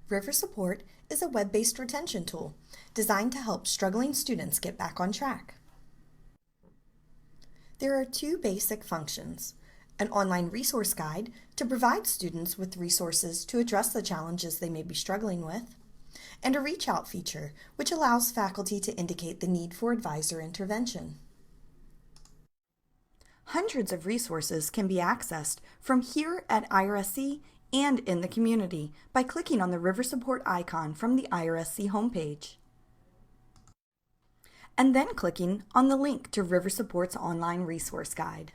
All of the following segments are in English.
River Support is a web-based retention tool designed to help struggling students get back on track. There are two basic functions: an online resource guide to provide students with resources to address the challenges they may be struggling with, and a ReachOut feature which allows faculty to indicate the need for advisor intervention. Hundreds of resources can be accessed from here at IRSC and in the community by clicking on the River Support icon from the IRSC homepage, and then clicking on the link to River Support's online resource guide.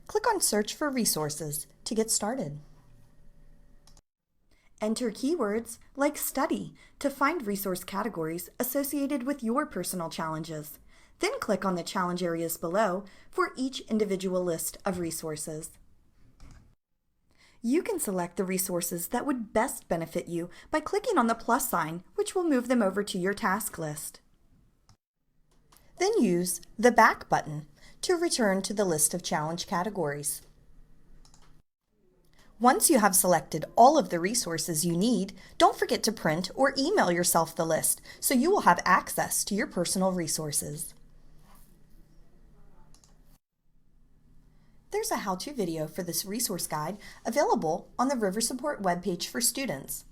Click on Search for Resources to get started. Enter keywords like study to find resource categories associated with your personal challenges. Then click on the challenge areas below for each individual list of resources. You can select the resources that would best benefit you by clicking on the plus sign, which will move them over to your task list. Then use the Back button to return to the list of challenge categories. Once you have selected all of the resources you need, don't forget to print or email yourself the list so you will have access to your personal resources. There's a how-to video for this resource guide available on the River Support webpage for students.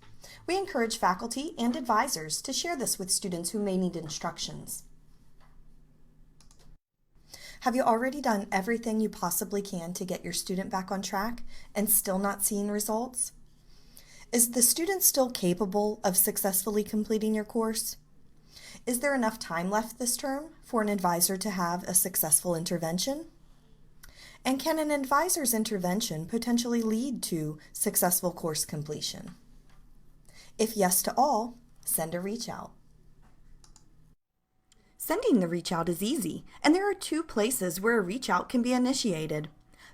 We encourage faculty and advisors to share this with students who may need instructions. Have you already done everything you possibly can to get your student back on track and still not seeing results? Is the student still capable of successfully completing your course? Is there enough time left this term for an advisor to have a successful intervention? And can an advisor's intervention potentially lead to successful course completion? If yes to all, send a ReachOut. Sending the ReachOut is easy, and there are two places where a ReachOut can be initiated: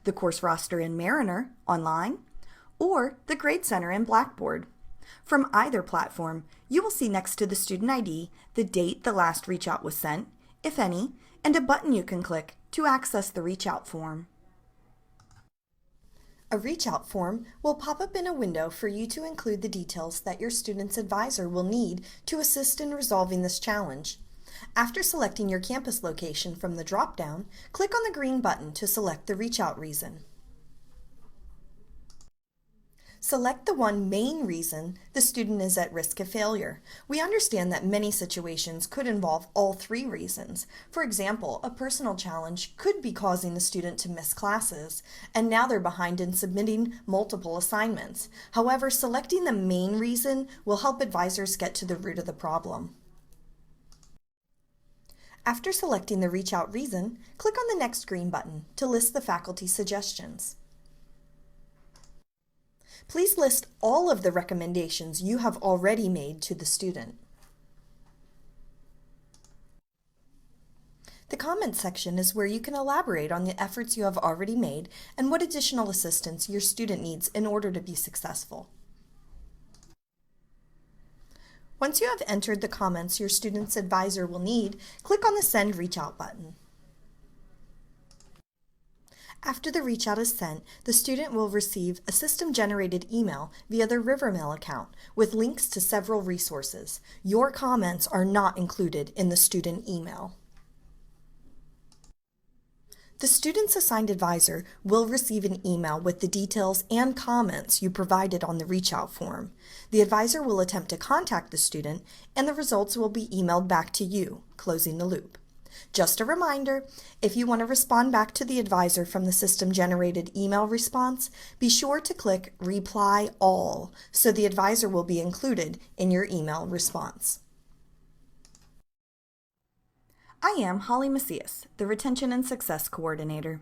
the course roster in Mariner, online, or the Grade Center in Blackboard. From either platform, you will see next to the student ID the date the last ReachOut was sent, if any, and a button you can click to access the ReachOut form. A ReachOut form will pop up in a window for you to include the details that your student's advisor will need to assist in resolving this challenge. After selecting your campus location from the drop-down, click on the green button to select the ReachOut reason. Select the one main reason the student is at risk of failure. We understand that many situations could involve all three reasons. For example, a personal challenge could be causing the student to miss classes, and now they're behind in submitting multiple assignments. However, selecting the main reason will help advisors get to the root of the problem. After selecting the ReachOut reason, click on the next green button to list the faculty suggestions. Please list all of the recommendations you have already made to the student. The comments section is where you can elaborate on the efforts you have already made and what additional assistance your student needs in order to be successful. Once you have entered the comments your student's advisor will need, click on the Send ReachOut button. After the ReachOut is sent, the student will receive a system-generated email via their RiverMail account with links to several resources. Your comments are not included in the student email. The student's assigned advisor will receive an email with the details and comments you provided on the ReachOut form. The advisor will attempt to contact the student, and the results will be emailed back to you, closing the loop. Just a reminder, if you want to respond back to the advisor from the system-generated email response, be sure to click Reply All so the advisor will be included in your email response. I am Holly Macias, the Retention and Success Coordinator.